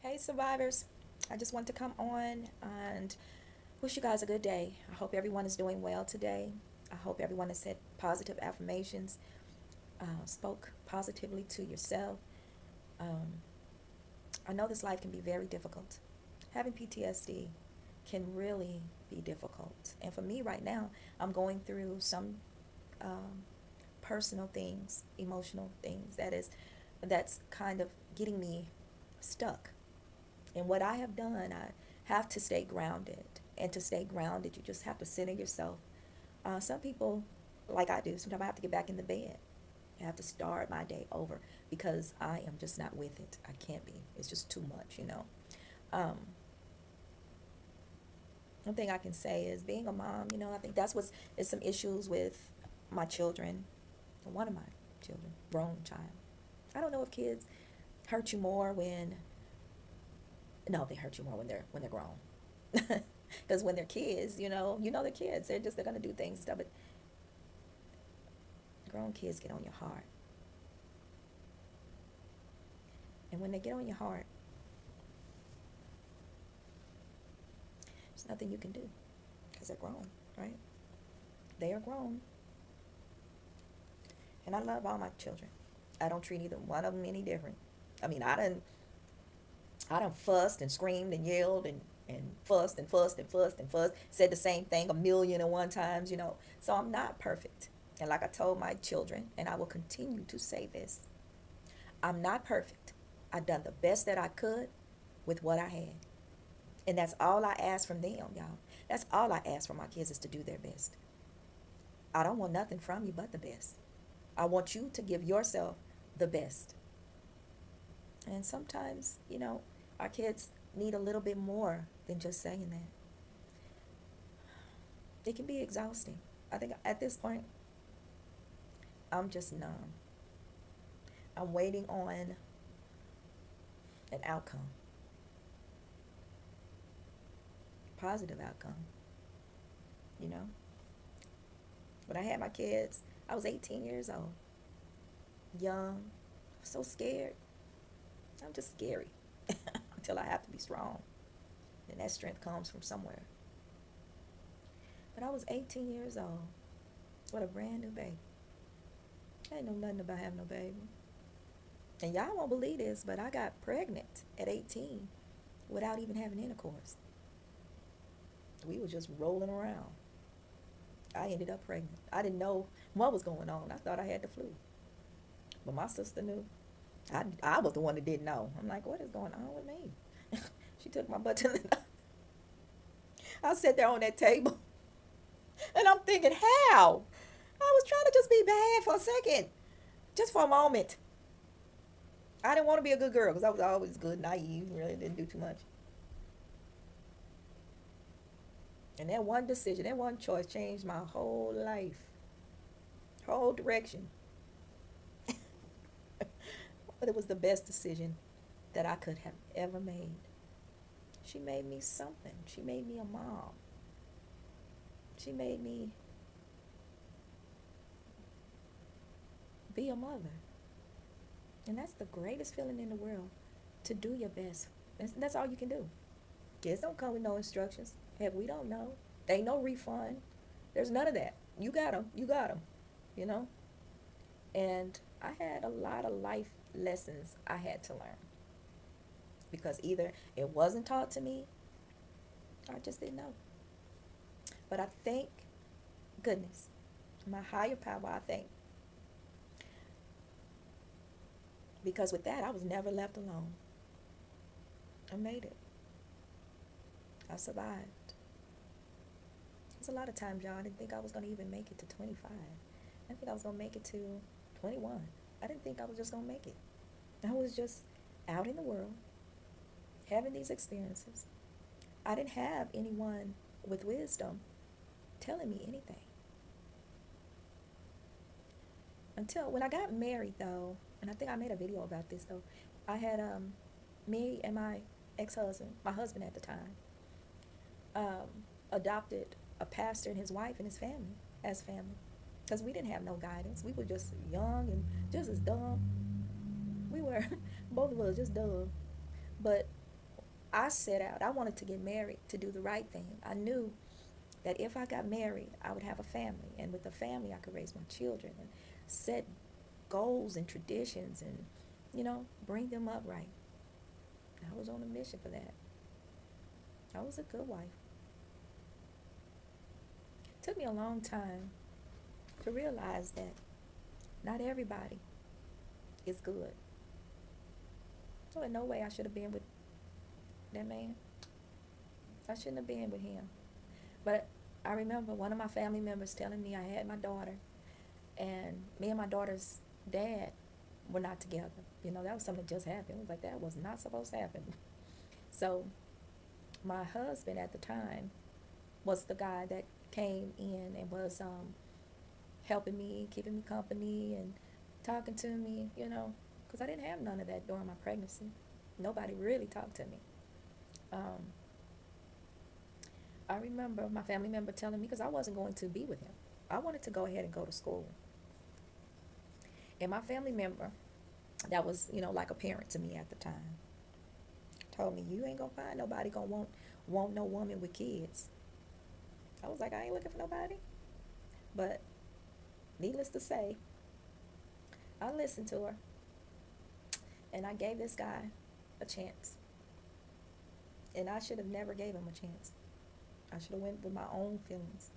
Hey, survivors. I just want to come on and wish you guys a good day. I hope everyone is doing well today. I hope everyone has said positive affirmations, spoke positively to yourself. Um, I know this life can be very difficult. Having PTSD can really be difficult. And for me right now, I'm going through some um, personal things, emotional things that's kind of getting me stuck. And what I have done, I have to stay grounded. And to stay grounded, you just have to center yourself. Some people, like I do, sometimes I have to get back in the bed. I have to start my day over because I am just not with it. I can't be. It's just too much. Um, One thing I can say is being a mom, I think that's what's is some issues with my children. One of my children, grown child. I don't know if kids hurt you more when no, they hurt you more when they're grown. Because when they're kids, you know they're kids. They're gonna do things and stuff. But grown kids get on your heart, and when they get on your heart, there's nothing you can do because they're grown, right? They are grown, and I love all my children. I don't treat either one of them any different. I mean, I done fussed and screamed and yelled and fussed and fussed and fussed and fussed. Said the same thing a million and one times. So I'm not perfect. And like I told my children, and I will continue to say this, I'm not perfect. I done the best that I could with what I had. And that's all I ask from them, y'all. That's all I ask from my kids is to do their best. I don't want nothing from you but the best. I want you to give yourself the best. And sometimes, our kids need a little bit more than just saying that. It can be exhausting. I think at this point, I'm just numb. I'm waiting on an outcome, positive outcome, you know? When I had my kids, I was 18 years old, young, so scared. I'm just scary until I have to be strong. And that strength comes from somewhere. But I was 18 years old. What a brand new baby. I didn't know nothing about having no baby. And y'all won't believe this, but I got pregnant at 18 without even having intercourse. We were just rolling around. I ended up pregnant. I didn't know what was going on. I thought I had the flu. But my sister knew. I was the one that didn't know. I'm like, what is going on with me? She took my butt to the. I sat there on that table and I'm thinking, how? I was trying to just be bad for a second, just for a moment. I didn't want to be a good girl because I was always good, naive, really didn't do too much. And that one decision, that one choice changed my whole life, whole direction. But it was the best decision that I could have ever made. She made me something. She made me a mom. She made me be a mother. And that's the greatest feeling in the world, to do your best. That's all you can do. Kids don't come with no instructions. Heck, we don't know. There ain't no refund. There's none of that. You got them. You got them. You know? And I had a lot of life lessons I had to learn because either it wasn't taught to me or I just didn't know. But I thank goodness, my higher power, I thank, because with that, I was never left alone. I made it. I survived. There's a lot of times, y'all, I didn't think I was going to even make it to 25. I didn't think I was going to make it to 21. I didn't think I was just going to make it. I was just out in the world, having these experiences. I didn't have anyone with wisdom telling me anything. Until when I got married, though, and I think I made a video about this, though, I had me and my ex-husband, my husband at the time, um, adopted a pastor and his wife and his family as family because we didn't have no guidance. We were just young and just as dumb. We were, both of us, just dumb. But I set out, I wanted to get married to do the right thing. I knew that if I got married, I would have a family. And with a family, I could raise my children and set goals and traditions and, bring them up right. I was on a mission for that. I was a good wife. It took me a long time to realize that not everybody is good. So in no way I should have been with that man. I shouldn't have been with him. But I remember one of my family members telling me I had my daughter, and me and my daughter's dad were not together. That was something that just happened. It was like that was not supposed to happen. So my husband at the time was the guy that came in and was helping me, keeping me company, and talking to me, because I didn't have none of that during my pregnancy. Nobody really talked to me. Um, I remember my family member telling me, because I wasn't going to be with him, I wanted to go ahead and go to school. And my family member, that was, like a parent to me at the time, told me, you ain't gonna find nobody gonna want no woman with kids. I was like, I ain't looking for nobody. But needless to say, I listened to her, and I gave this guy a chance. And I should have never gave him a chance. I should have went with my own feelings.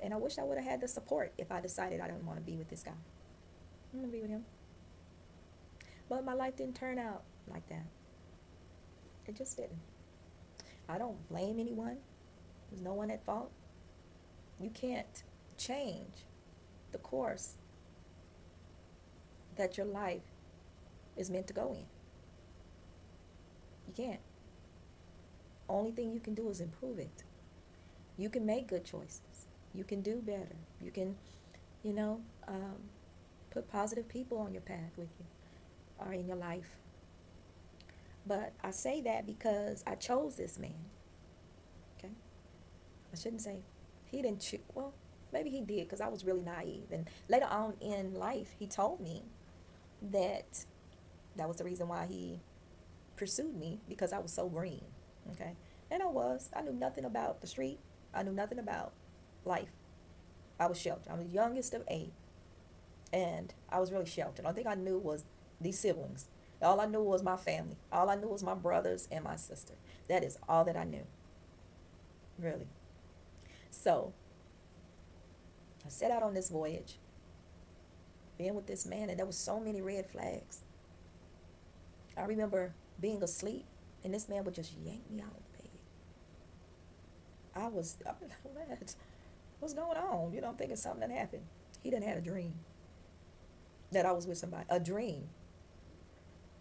And I wish I would have had the support if I decided I didn't want to be with this guy. I'm going to be with him. But my life didn't turn out like that. It just didn't. I don't blame anyone. There's no one at fault. You can't change the course that your life is meant to go in. You can't. Only thing you can do is improve it. You can make good choices. You can do better. You can, put positive people on your path with you or in your life. But I say that because I chose this man. Okay? I shouldn't say he didn't choose. Well, maybe he did, because I was really naive. And later on in life, he told me that that was the reason why he pursued me, because I was so green. Okay? And I was. I knew nothing about the street. I knew nothing about life. I was sheltered. I was the youngest of 8. And I was really sheltered. The only thing I knew was these siblings. All I knew was my family. All I knew was my brothers and my sister. That is all that I knew. Really. So, I set out on this voyage, being with this man, and there was so many red flags. I remember being asleep, and this man would just yank me out of the bed. I was like, what's going on? I'm thinking something that happened. He didn't have a dream that I was with somebody. A dream.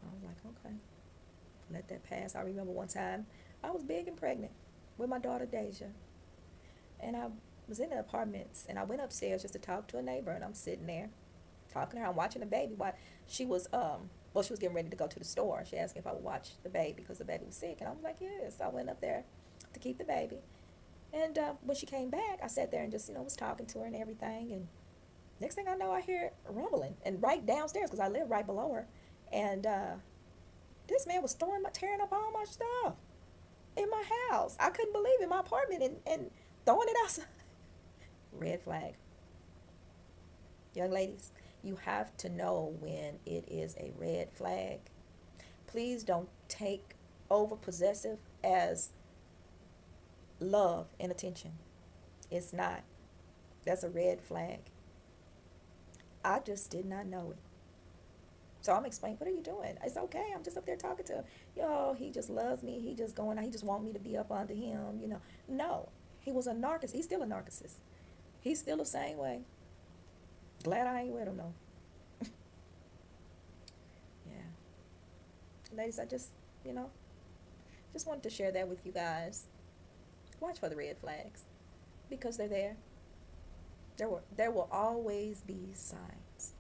I was like, okay, let that pass. I remember one time I was big and pregnant with my daughter Deja, and I was in the apartments, and I went upstairs just to talk to a neighbor, and I'm sitting there talking to her. I'm watching the baby while she was she was getting ready to go to the store. She asked me if I would watch the baby because the baby was sick, and I was like, yes. I went up there to keep the baby, and when she came back, I sat there and just was talking to her and everything, and next thing I know, I hear rumbling, and right downstairs, because I live right below her, and this man was tearing up all my stuff in my house. I couldn't believe it, in my apartment, and throwing it outside. Red flag. Young ladies, you have to know when it is a red flag. Please don't take over possessive as love and attention. It's not. That's a red flag. I just did not know it. So I'm explaining, what are you doing? It's okay. I'm just up there talking to him. He just loves me. He just going out. He just want me to be up under him, No. He was a narcissist. He's still a narcissist. He's still the same way. Glad I ain't with him, though. Yeah. Ladies, I just wanted to share that with you guys. Watch for the red flags, because they're there. There will always be signs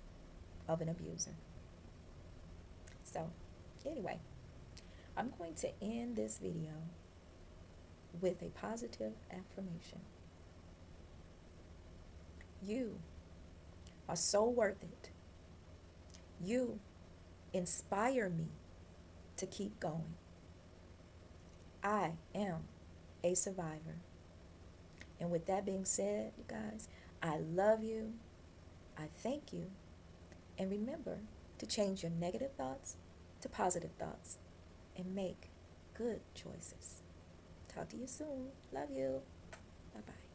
of an abuser. So, anyway, I'm going to end this video with a positive affirmation. You are so worth it. You inspire me to keep going. I am a survivor. And with that being said, you guys, I love you. I thank you. And remember to change your negative thoughts to positive thoughts and make good choices. Talk to you soon. Love you. Bye bye.